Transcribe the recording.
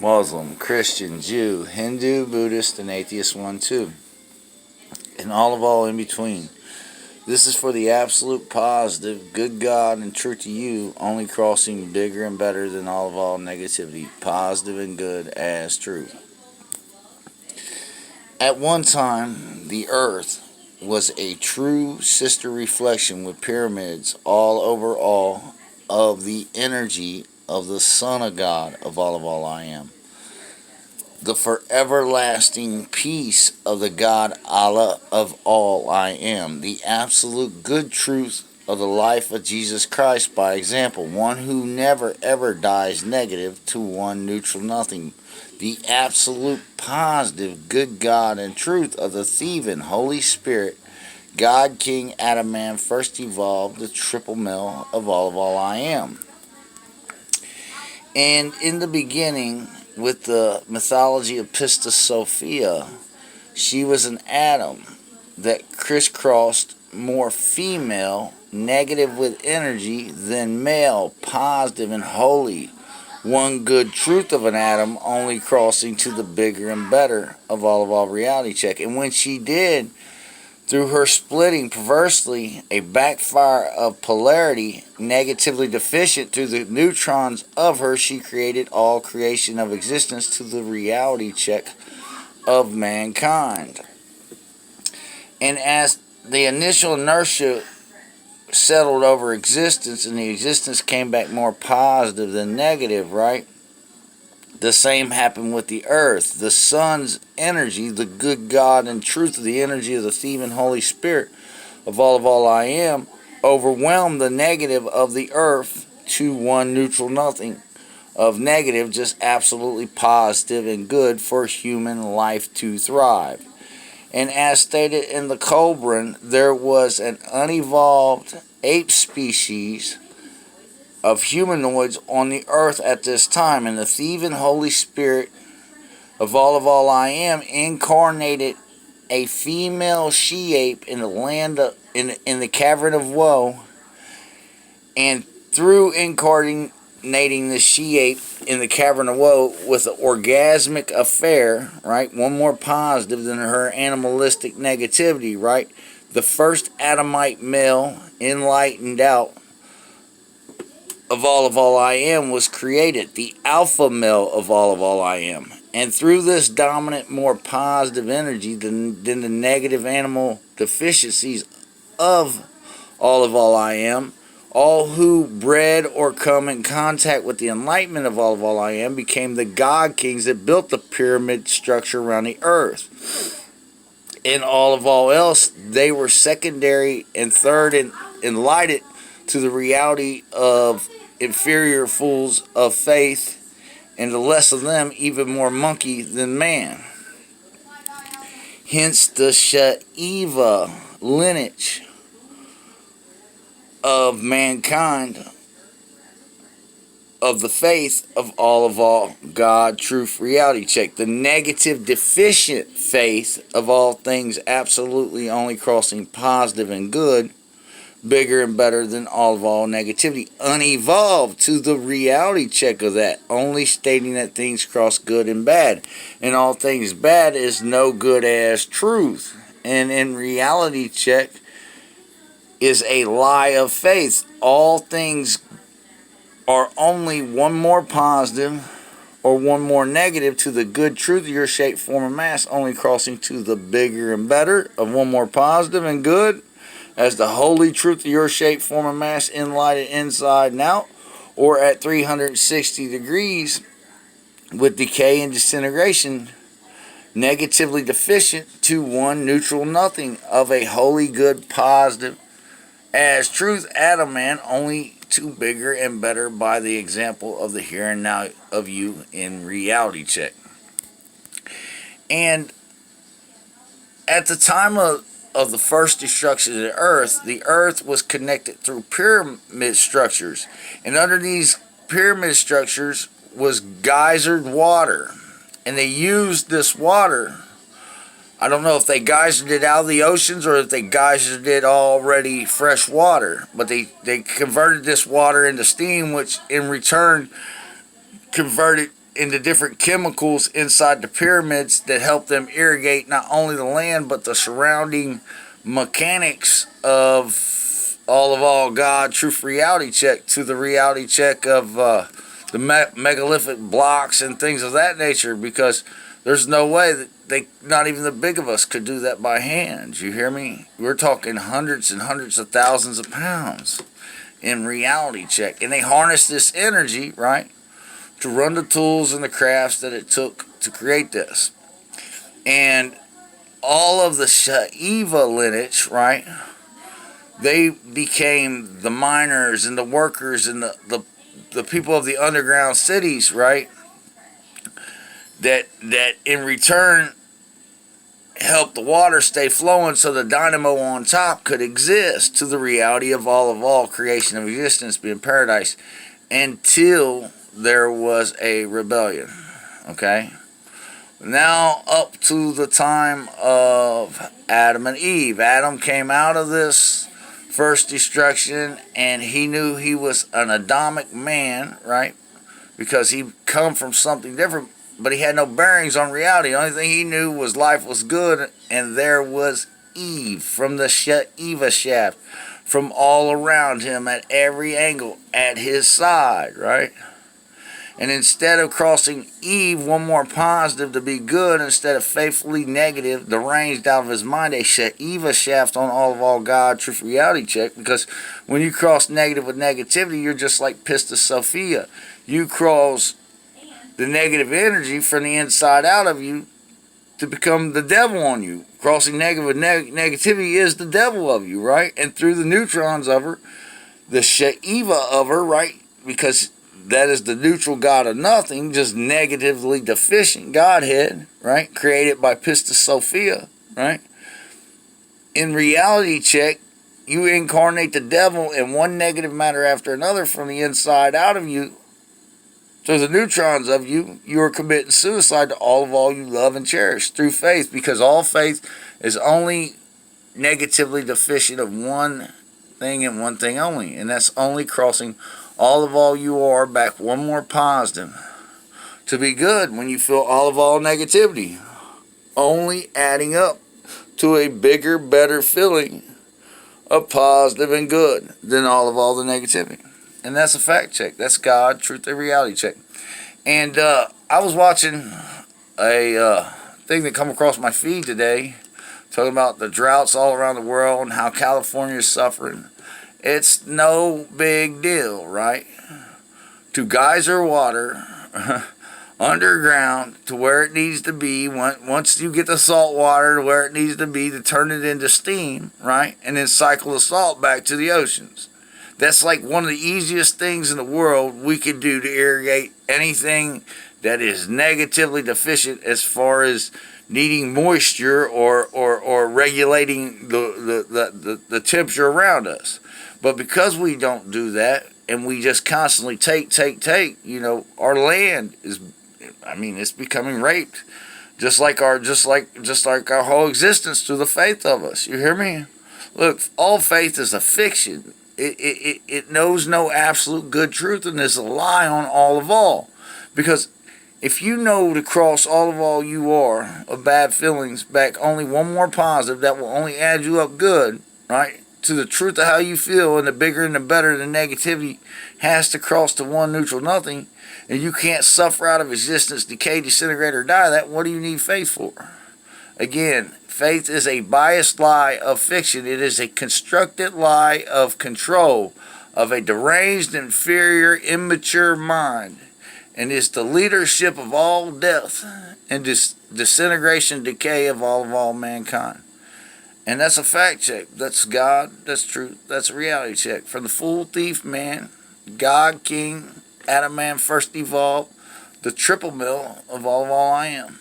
Muslim, Christian, Jew, Hindu, Buddhist, and atheist one too. And all in between. This is for the absolute positive, good God and true to you, only crossing bigger and better than all negativity, positive and good as true. At one time, the earth was a true sister reflection with pyramids all of the energy of the Son of God of all I am. The foreverlasting peace of the God Allah of all I am, the absolute good truth of the life of Jesus Christ by example, one who never ever dies negative to one neutral nothing, the absolute positive good God and truth of the thieving Holy Spirit, God King Adam Man first evolved the triple male of all I am. And in the beginning, with the mythology of Pistis Sophia, she was an atom that crisscrossed more female, negative with energy, than male, positive and holy. One good truth of an atom only crossing to the bigger and better of all reality check. And when she did, through her splitting perversely a backfire of polarity negatively deficient to the neutrons of her, she created all creation of existence to the reality check of mankind. And as the initial inertia settled over existence and the existence came back more positive than negative, right? The same happened with the earth. The sun's energy, the good God and truth of the energy of the thieving Holy Spirit of all I am, overwhelmed the negative of the earth to one neutral nothing of negative, just absolutely positive and good for human life to thrive. And as stated in the Cobran, there was an unevolved ape species of humanoids on the earth at this time, and the thieving Holy Spirit of all I am incarnated a female she-ape in the land of, in the cavern of woe, and through incarnating the she-ape in the cavern of woe with an orgasmic affair, right, one more positive than her animalistic negativity, right, the first Adamite male enlightened out of all I am was created, the alpha male of all I am. And through this dominant, more positive energy than the negative animal deficiencies of all I am, all who bred or come in contact with the enlightenment of all I am became the God Kings that built the pyramid structure around the earth. In all else, they were secondary and third and enlightened to the reality of inferior fools of faith, and the less of them even more monkey than man. Hence the Shaiva lineage of mankind, of the faith of all God, truth, reality check. The negative deficient faith of all things absolutely only crossing positive and good, bigger and better than all negativity, unevolved to the reality check of that, only stating that things cross good and bad, and all things bad is no good as truth, and in reality check is a lie of faith. All things are only one more positive or one more negative to the good truth of your shape, form, and mass, only crossing to the bigger and better of one more positive and good as the holy truth of your shape, form, and mass enlightened inside and out, or at 360 degrees with decay and disintegration, negatively deficient to one neutral nothing of a holy, good, positive as truth, Adam Man, only to bigger and better by the example of the here and now of you in reality check. And at the time of the first destruction of the earth was connected through pyramid structures, and under these pyramid structures was geysered water, and they used this water. I don't know if they geysered it out of the oceans or if they geysered it already fresh water, but they converted this water into steam, which in return converted into different chemicals inside the pyramids that help them irrigate not only the land but the surrounding mechanics of all God truth reality check to the reality check of the megalithic blocks and things of that nature, because there's no way that not even the big of us could do that by hand. You hear me? We're talking hundreds and hundreds of thousands of pounds in reality check. And they harness this energy, right, to run the tools and the crafts that it took to create this. And all of the Shiva lineage, right, they became the miners and the workers and the people of the underground cities, right, that in return helped the water stay flowing so the dynamo on top could exist to the reality of all creation of existence being paradise, until there was a rebellion. Okay? Now up to the time of Adam and Eve. Adam came out of this first destruction, and he knew he was an Adamic man, right? Because he come from something different, but he had no bearings on reality. The only thing he knew was life was good, and there was Eve from the Shiva shaft, from all around him at every angle, at his side, right? And instead of crossing Eve, one more positive to be good, instead of faithfully negative, deranged out of his mind, a Shiva shaft on all God truth reality check. Because when you cross negative with negativity, you're just like Pistis Sophia. You cross the negative energy from the inside out of you to become the devil on you. Crossing negative with negativity is the devil of you, right? And through the neutrons of her, the Shiva of her, right? Because that is the neutral God of nothing, just negatively deficient Godhead, right? Created by Pistis Sophia, right? In reality check, you incarnate the devil in one negative matter after another from the inside out of you. So the neutrons of you, you are committing suicide to all you love and cherish through faith, because all faith is only negatively deficient of one thing and one thing only, and that's only crossing all you are back one more positive to be good when you feel all negativity, only adding up to a bigger, better feeling of positive and good than all the negativity. And that's a fact check. That's God, truth, and reality check. And I was watching a thing that come across my feed today, talking about the droughts all around the world and how California is suffering. It's no big deal, right? To geyser water underground to where it needs to be. Once you get the salt water to where it needs to be, to turn it into steam, right? And then cycle the salt back to the oceans. That's like one of the easiest things in the world we could do to irrigate anything that is negatively deficient as far as needing moisture or regulating the temperature around us. But because we don't do that, and we just constantly take, our land is, it's becoming raped, just like our whole existence through the faith of us. You hear me? Look, all faith is a fiction. It knows no absolute good truth, and is a lie on all. Because if you know to cross all you are of bad feelings back only one more positive, that will only add you up good, right, to the truth of how you feel, and the bigger and the better the negativity has to cross to one neutral nothing, and you can't suffer out of existence, decay, disintegrate, or die, that what do you need faith for? Again, faith is a biased lie of fiction. It is a constructed lie of control of a deranged, inferior, immature mind, and is the leadership of all death and disintegration, decay of all mankind. And that's a fact check. That's God. That's truth. That's a reality check. For the fool, thief, man, God, King, Adam, man, first evolved, the triple mill of all I am.